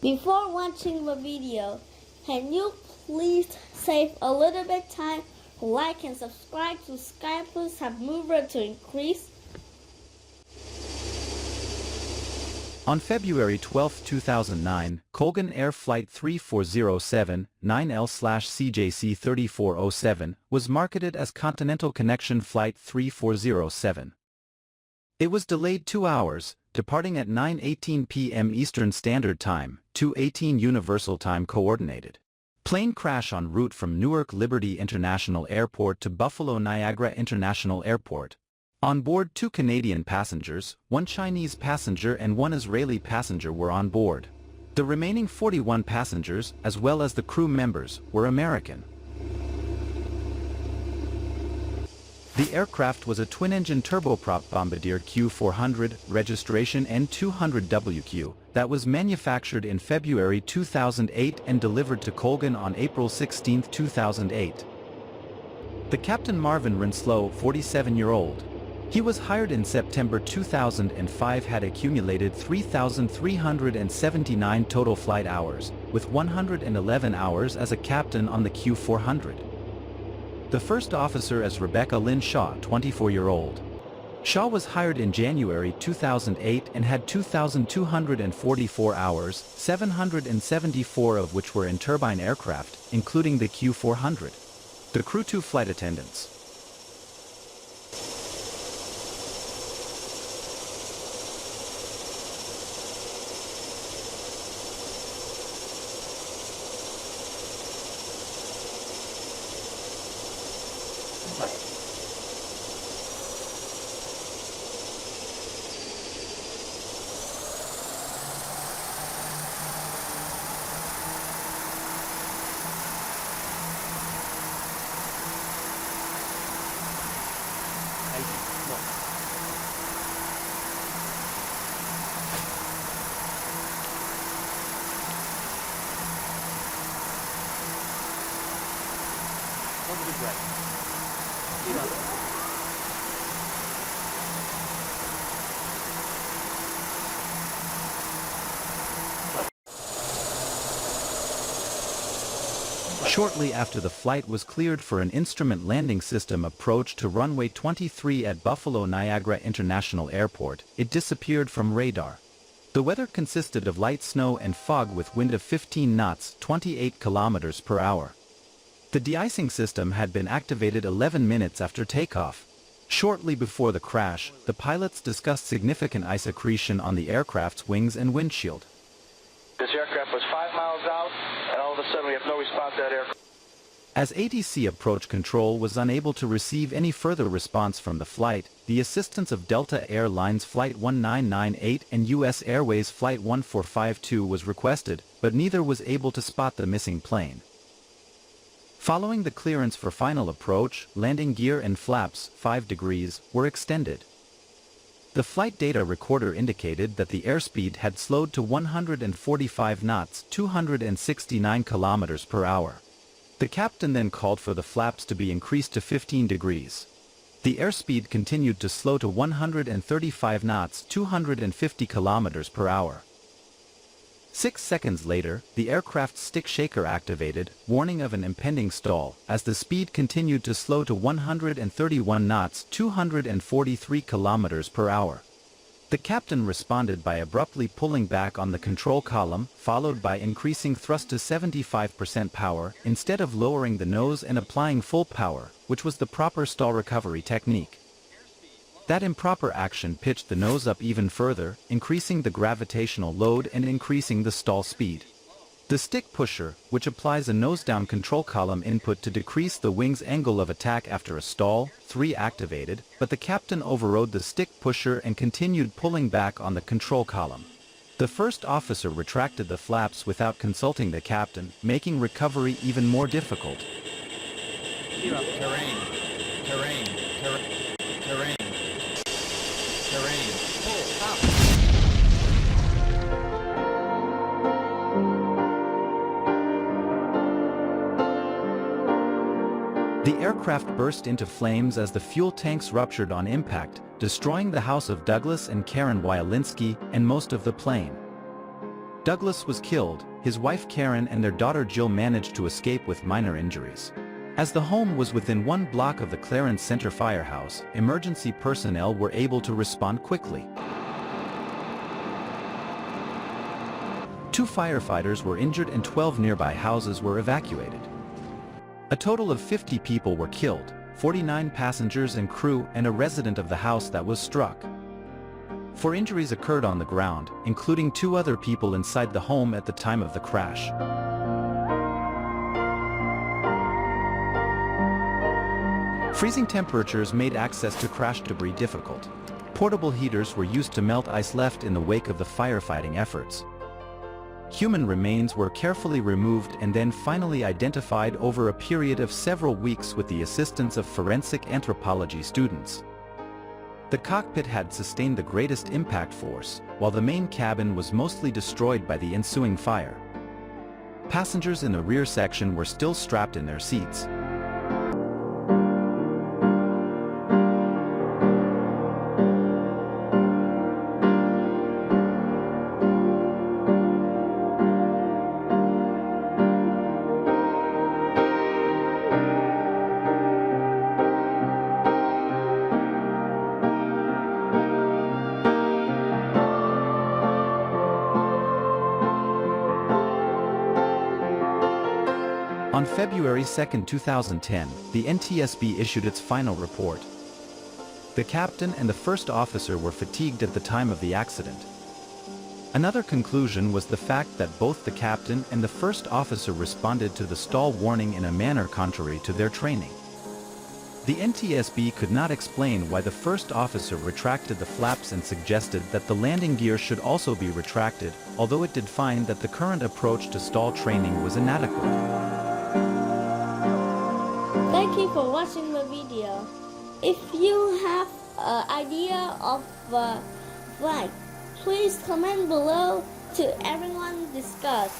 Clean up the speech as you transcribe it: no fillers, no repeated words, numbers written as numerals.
Before watching the video, can you please save a little bit time to like and subscribe to SkypluS have mover to increase? On February 12, 2009, Colgan Air Flight 3407 9L/CJC3407 was marketed as Continental Connection Flight 3407. It was delayed 2 hours, departing at 9:18 p.m. Eastern Standard Time, 2:18 Universal Time Coordinated. Plane crash en route from Newark Liberty International Airport to Buffalo Niagara International Airport. On board 2 Canadian passengers, 1 Chinese passenger and 1 Israeli passenger were on board. The remaining 41 passengers, as well as the crew members, were American. The aircraft was a twin-engine turboprop Bombardier Q400, registration N200WQ, that was manufactured in February 2008 and delivered to Colgan on April 16, 2008. The Captain Marvin Rinslow, 47-year-old. He was hired in September 2005, had accumulated 3,379 total flight hours, with 111 hours as a captain on the Q400. The first officer as Rebecca Lynn Shaw, 24-year-old. Shaw was hired in January 2008 and had 2,244 hours, 774 of which were in turbine aircraft, including the Q400. The crew 2 flight attendants. Shortly after the flight was cleared for an instrument landing system approach to runway 23 at Buffalo Niagara International Airport, it disappeared from radar. The weather consisted of light snow and fog with wind of 15 knots, 28 kilometers per hour. The de-icing system had been activated 11 minutes after takeoff. Shortly before the crash, the pilots discussed significant ice accretion on the aircraft's wings and windshield. This aircraft was 5 miles out, and all of a sudden we have no response to that aircraft. As ATC approach control was unable to receive any further response from the flight, the assistance of Delta Air Lines Flight 1998 and U.S. Airways Flight 1452 was requested, but neither was able to spot the missing plane. Following the clearance for final approach, landing gear and flaps, 5 degrees, were extended. The flight data recorder indicated that the airspeed had slowed to 145 knots, 269 kilometers per hour. The captain then called for the flaps to be increased to 15 degrees. The airspeed continued to slow to 135 knots, 250 kilometers per hour. 6 seconds later, the aircraft's stick shaker activated, warning of an impending stall, as the speed continued to slow to 131 knots, 243 kilometers per hour. The captain responded by abruptly pulling back on the control column, followed by increasing thrust to 75% power, instead of lowering the nose and applying full power, which was the proper stall recovery technique. That improper action pitched the nose up even further, increasing the gravitational load and increasing the stall speed. The stick pusher, which applies a nose-down control column input to decrease the wing's angle of attack after a stall, 3 activated, but the captain overrode the stick pusher and continued pulling back on the control column. The first officer retracted the flaps without consulting the captain, making recovery even more difficult. Terrain. Pull up. The aircraft burst into flames as the fuel tanks ruptured on impact, destroying the house of Douglas and Karen Wielinski and most of the plane. Douglas was killed, his wife Karen and their daughter Jill managed to escape with minor injuries. As the home was within 1 block of the Clarence Center firehouse, emergency personnel were able to respond quickly. 2 firefighters were injured and 12 nearby houses were evacuated. A total of 50 people were killed, 49 passengers and crew and a resident of the house that was struck. 4 injuries occurred on the ground, including 2 other people inside the home at the time of the crash. Freezing temperatures made access to crash debris difficult. Portable heaters were used to melt ice left in the wake of the firefighting efforts. Human remains were carefully removed and then finally identified over a period of several weeks with the assistance of forensic anthropology students. The cockpit had sustained the greatest impact force, while the main cabin was mostly destroyed by the ensuing fire. Passengers in the rear section were still strapped in their seats. On February 2, 2010, the NTSB issued its final report. The captain and the first officer were fatigued at the time of the accident. Another conclusion was the fact that both the captain and the first officer responded to the stall warning in a manner contrary to their training. The NTSB could not explain why the first officer retracted the flaps and suggested that the landing gear should also be retracted, although it did find that the current approach to stall training was inadequate. Thank you for watching the video. If you have an idea of flight, please comment below to everyone discuss.